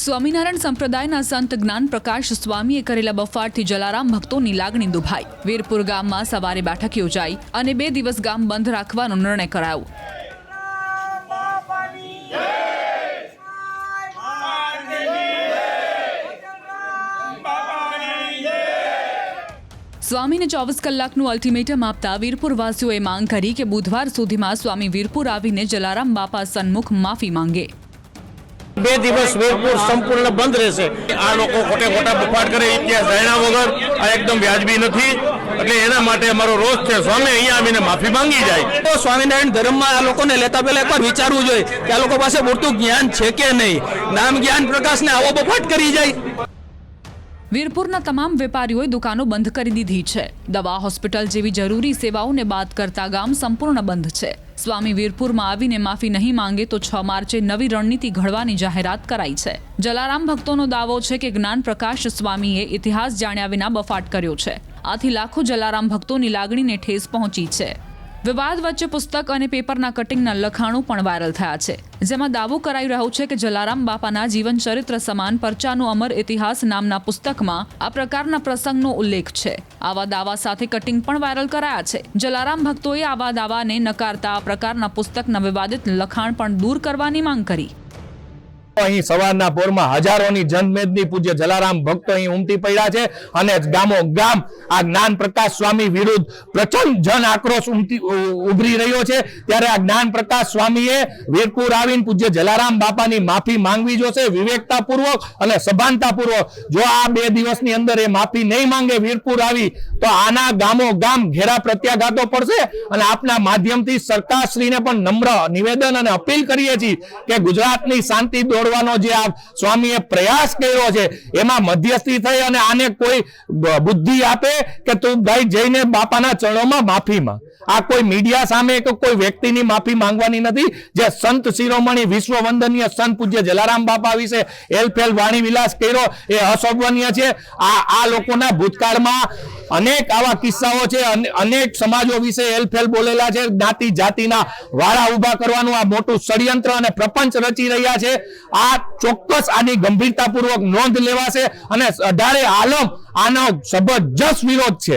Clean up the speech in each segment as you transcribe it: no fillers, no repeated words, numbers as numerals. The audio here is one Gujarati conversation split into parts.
સ્વામિનારાયણ સંપ્રદાયના સંત જ્ઞાન પ્રકાશ સ્વામીએ કરેલા બફાટથી જલારામ ભક્તોની લાગણી દુભાઈ। વીરપુર ગામમાં સવારે બેઠક યોજાઈ અને 2 દિવસ ગામ બંધ રાખવાનો નિર્ણય કરાયો। સ્વામીને 24 કલાકનું અલ્ટિમેટમ આપતા વીરપુરવાસીઓએ માંગ કરી કે બુધવાર સુધીમાં સ્વામી વીરપુર આવીને જલારામ બાપા સન્મુખ માફી માંગે। 2 દિવસ વીરપુર સંપૂર્ણ બંધ રહેશે। આ લોકો ખોટા બફાટ કરે ઇતિહાસ જાણ્યા વગર આ એકદમ વ્યાજબી નથી, એટલે એના માટે અમારો રોષ છે। સ્વામી અહીંયા આવીને માફી માંગી જાય તો સ્વામિનારાયણ ધર્મમાં આ લોકોને લેતા પહેલા એકવાર વિચારવું જોઈએ કે આ લોકો પાસે પૂરતું જ્ઞાન છે કે નહીં। નામ જ્ઞાન પ્રકાશને આવો બફાટ કરી જાય। વીરપુરના તમામ વેપારીઓએ દુકાનો બંધ કરી દીધી છે। દવા, હોસ્પિટલ જેવી જરૂરી સેવાઓને બાદ કરતા ગામ સંપૂર્ણ બંધ છે। સ્વામી વીરપુરમાં આવીને માફી નહીં માંગે તો 6 માર્ચે નવી રણનીતિ ઘડવાની જાહેરાત કરાઈ છે। જલારામ ભક્તોનો દાવો છે કે જ્ઞાન પ્રકાશ સ્વામીએ ઇતિહાસ જાણ્યા વિના બફાટ કર્યો છે। આથી લાખો જલારામ ભક્તોની લાગણીને ઠેસ પહોંચી છે। વિવાદ વચ્ચે પુસ્તક અને પેપરના કટિંગના લખાણો પણ વાયરલ થયા છે, જેમાં દાવો કરાઈ રહ્યો છે કે જલારામ બાપાના જીવન ચરિત્ર સમાન પરચાનો અમર ઇતિહાસ નામના પુસ્તકમાં આ પ્રકારના પ્રસંગનો ઉલ્લેખ છે। આવા દાવા સાથે કટિંગ પણ વાયરલ કરાયા છે। જલારામ ભક્તોએ આવા દાવાને નકારતા આ પ્રકારના પુસ્તકના વિવાદિત લખાણ પણ દૂર કરવાની માંગ કરી। અહીં સવારના પોરમાં હજારોની જનમેદની પૂજ્ય જલારામ ભક્તો અહીં ઉમટી પડ્યા છે અને ગામો ગામ આ જ્ઞાન પ્રકાશ સ્વામી વિરુદ્ધ પ્રચંડ જન આક્રોશ ઉભરી રહ્યો છે। ત્યારે આ જ્ઞાન પ્રકાશ સ્વામીએ વીરપુર આવીને પૂજ્ય જલારામ બાપાની માફી માંગવી જોશે વિવેકતાપૂર્વક અને સભાનતાપૂર્વક। જો આ 2 દિવસની અંદર એ માફી નહીં માંગે વીરપુર આવી તો આના ગામો ગામ ઘેરા પ્રત્યાઘાતો પડશે। અને આપના માધ્યમથી સરકારશ્રીને પણ નમ્ર નિવેદન અને અપીલ કરીએ છીએ કે ગુજરાતની શાંતિ જે આ સ્વામીએ પ્રયાસ કર્યો છે એમાં મધ્યસ્થી થઈ અને આને કોઈ બુદ્ધિ આપે કે તું ભાઈ જઈને બાપાના ચરણોમાં માફી માંગ। આ કોઈ મીડિયા સામે કે કોઈ વ્યક્તિની માફી માંગવાની નથી। જે સંત શિરોમણી વિશ્વ વંદનીય સંત પૂજ્ય જલારામ બાપા વિશે એલફેલ વાણી વિલાસ કર્યો એ અસંવનીય છે। આ લોકોના ભૂતકાળમાં અનેક આવા કિસ્સાઓ છે, અનેક સમાજો વિશે એલફેલ બોલેલા છે। જ્ઞાતિ જાતિના વાળા ઉભા કરવાનું આ મોટું ષડયંત્ર અને પ્રપંચ રચી રહ્યા છે। આ ચોક્કસ આની ગંભીરતાપૂર્વક નોંધ લેવાશે અને 18 આલમ આનો જબરજસ્ત વિરોધ છે।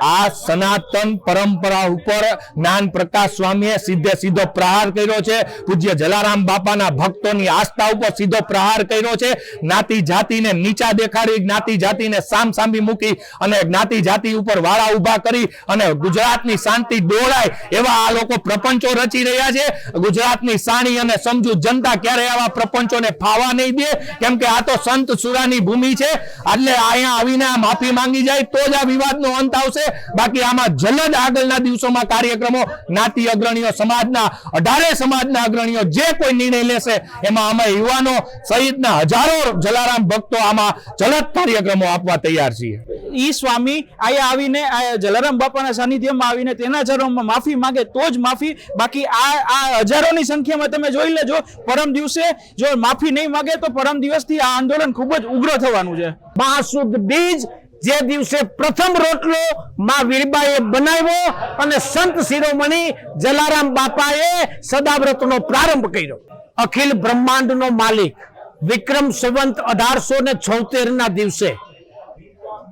આ સનાતન પરંપરા ઉપર જ્ઞાન પ્રકાશ સ્વામીએ સીધો પ્રહાર કર્યો છે। પૂજ્ય જલારામ બાપાના ભક્તોની આસ્થા ઉપર સીધો પ્રહાર કર્યો છે। જ્ઞાતિ જાતિને નીચા દેખાડી, જ્ઞાતિ જાતિને સામસામી મૂકી અને જ્ઞાતિ જાતિ ઉપર વાળા ઉભા કરી અને ગુજરાતની શાંતિ ડોળાય એવા આ લોકો પ્રપંચો રચી રહ્યા છે। ગુજરાતની સાણી અને સમજુ જનતા ક્યારે આવા પ્રપંચોને ફાવા નહીં દે, કેમ કે આ તો સંત સુરાની ભૂમિ છે। એટલે અહીંયા આવીને આ માફી માંગી જાય તો જ આ વિવાદનો અંત આવશે। બાકી આમાં જલદ આગળના દિવસોમાં કાર્યક્રમો જ્ઞાતિ અગ્રણીઓ સમાજના 18 સમાજના અગ્રણીઓ જે કોઈ નિર્ણય લેશે એમાં અમે યુવાનો સહિતના હજારો જલારામ ભક્તો આમાં જલદ કાર્યક્રમો આપવા તૈયાર છીએ। ઈ સ્વામી અહીંયા આવીને જલારામ બાપાના સાનિધ્યમાં આવીને તેના ચરણોમાં માફી માંગે તો જ માફી। બાકી આ હજારોની સંખ્યામાં તમે જોઈ લેજો, પરમ દિવસે જો માફી નહીં માંગે તો પરમ દિવસથી આ આંદોલન ખૂબ જ ઉગ્ર થવાનું છે। મહાસુદ બીજ જે દિવસે પ્રથમ રોટલો માં વીરબાઈએ બનાવ્યો અને સંત શિરોમણી જલારામ બાપાએ સદાવ્રતનો પ્રારંભ કર્યો। અખિલ બ્રહ્માંડનો માલિક વિક્રમ સંવત 1876 ના દિવસે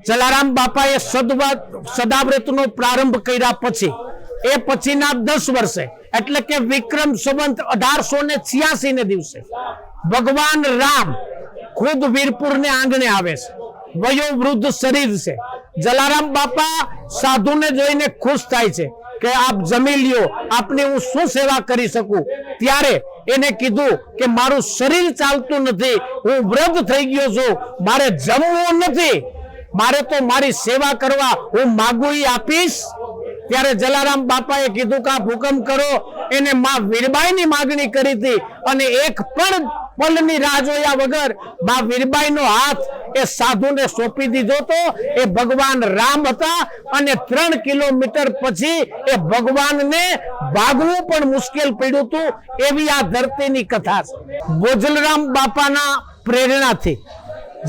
જલારામ બાપાએ સદાવ્રતનો પ્રારંભ કર્યા પછી એ પછીના 10 વર્ષે એટલે કે વિક્રમ સંવત 1886 ને દિવસે ભગવાન રામ ખુદ વીરપુરને આંગણે આવે છે। વયોવૃદ્ધ શરીર છે। જલારામ બાપા સાધુને જોઈને ખુશ થાય છે કે આપ જમી લ્યો, આપની હું શું સેવા કરી શકું। ત્યારે એને કીધું કે મારું શરીર ચાલતું નથી, હું વૃદ્ધ થઈ ગયો છું, મારે જમવું નથી, મારે તો મારી સેવા કરવા હું માગું ઈ આપીશ। ત્યારે જલારામ બાપાએ કીધું કે આપ હુકમ કરો। એને માં વીરબાઈની માગણી કરી હતી અને એક પણ પલની રાહ જોયા વગર માં વીરબાઈનો હાથ એ સાધુને સોંપી દીધો તો એ ભગવાન રામ હતા અને 3 કિલોમીટર પછી એ ભગવાનને ભાગવું પણ મુશ્કેલ પડ્યું હતું। એવી આ ધરતીની કથા છે। ભોજલરામ બાપાના પ્રેરણાથી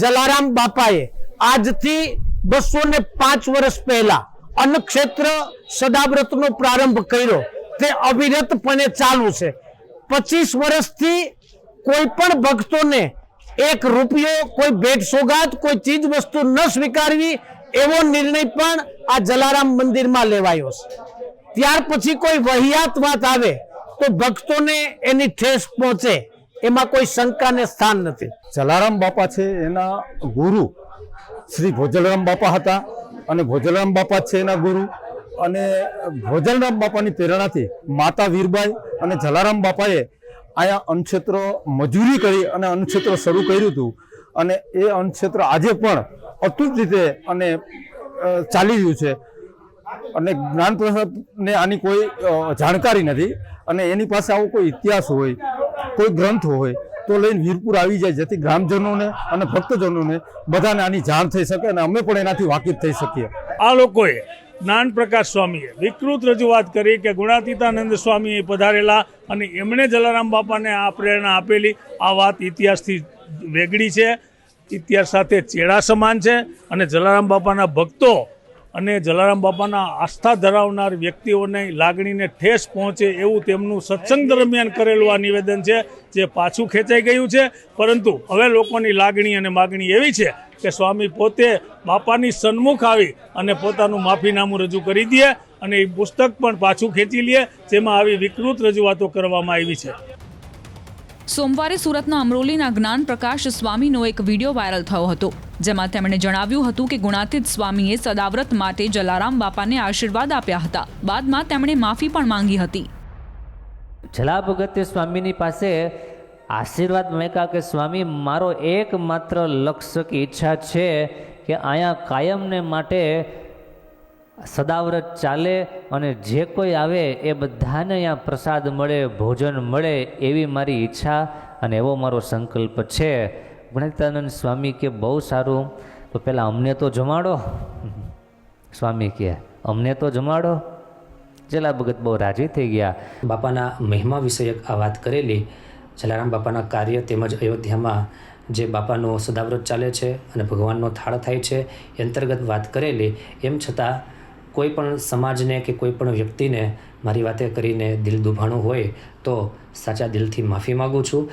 જલારામ બાપાએ આજથી 205 વર્ષ પહેલા અન્નક્ષેત્ર સદાવ્રતનો પ્રારંભ કર્યો। તે અવિરતપણે ચાલુ છે। 25 વર્ષથી કોઈ પણ ભક્તોને એક રૂપિયો, કોઈ ભેટ સોગાદ, કોઈ ચીજ વસ્તુ ન સ્વીકારવી એવો નિર્ણય પણ આ જલારામ મંદિરમાં લેવાયો છે. ત્યાર પછી કોઈ વહિયાત વાત આવે તો ભક્તોને એની ઠેસ પહોંચે, એમાં કોઈ શંકાને સ્થાન નથી. જલારામ બાપા છે એના ગુરુ શ્રી ભોજલરામ બાપા હતા અને ભોજલરામ બાપા છે એના ગુરુ. અને ભોજલરામ બાપાની પ્રેરણાથી માતા વીરબાઈ અને જલારામ બાપાએ અહીંયા અન્નક્ષેત્ર મજૂરી કરી અને અન્નક્ષેત્ર શરૂ કર્યું હતું. અને એ અન્નક્ષેત્ર આજે પણ અતૂટ રીતે અને ચાલી રહ્યું છે. અને જ્ઞાન પ્રસાદને આની કોઈ જાણકારી નથી અને એની પાસે આવો કોઈ ઇતિહાસ હોય, કોઈ ગ્રંથ હોય તો લઈને વીરપુર આવી જાય, જેથી ગ્રામજનોને અને ભક્તજનોને બધાને આની જાણ થઈ શકે અને અમે પણ એનાથી વાકેફ થઈ શકીએ. આ લોકોએ જ્ઞાન પ્રકાશ સ્વામીએ વિકૃત રજૂઆત કરી કે ગુણાતીતાનંદ સ્વામી પધારેલા અને એમણે જલારામ બાપાને આ પ્રેરણા આપેલી. આ વાત ઇતિહાસથી વેગળી છે, ઇતિહાસ સાથે ચેડા સમાન છે. અને જલારામ બાપાના ભક્તો અને જલારામ બાપાના આસ્થા ધરાવનાર વ્યક્તિઓને લાગણીને ઠેસ પહોંચે એવું તેમનું સત્સંગ દરમિયાન કરેલું આ નિવેદન છે, જે પાછું ખેંચાઈ ગયું છે. પરંતુ હવે લોકોની લાગણી અને માગણી એવી છે કે સ્વામી પોતે બાપાની સન્મુખ આવી અને પોતાનું માફીનામું રજૂ કરી દે અને એ પુસ્તક પણ પાછું ખેંચી લે, જેમાં આવી વિકૃત રજૂઆતો કરવામાં આવી છે. સોમવારે સુરતના અમરોલીના જ્ઞાન પ્રકાશ સ્વામીનો એક વિડીયો વાયરલ થયો હતો, જેમાં તેમણે જણાવ્યું હતું કે ગુણાતીત સ્વામીએ સદાવ્રત માટે જલારામ બાપાને આશીર્વાદ આપ્યા હતા. બાદમાં તેમણે માફી પણ માંગી હતી. જલાભગતે સ્વામીની પાસે આશીર્વાદ માંગ્યા કે સ્વામી, મારો એકમાત્ર લક્ષ્ય કે ઈચ્છા છે કે અહીંયા કાયમને માટે સદાવ્રત ચાલે અને જે કોઈ આવે એ બધાને અહીંયા પ્રસાદ મળે, ભોજન મળે, એવી મારી ઈચ્છા અને એવો મારો સંકલ્પ છે. ગુણાતીતાનંદ સ્વામી કે બહુ સારું, તો પહેલાં અમને તો જમાડો. સ્વામી કહે અમને તો જમાડો. જલા ભગત બહુ રાજી થઈ ગયા. બાપાના મહિમા વિષયક આ વાત કરેલી, જલારામ બાપાના કાર્ય તેમજ અયોધ્યામાં જે બાપાનો સદાવ્રત ચાલે છે અને ભગવાનનો થાળ થાય છે એ અંતર્ગત વાત કરેલી. એમ છતાં કોઈ પણ સમાજને કે કોઈ પણ વ્યક્તિને મારી વાતે કરીને દિલ દુભાણું હોય તો સાચા દિલથી માફી માગું છું.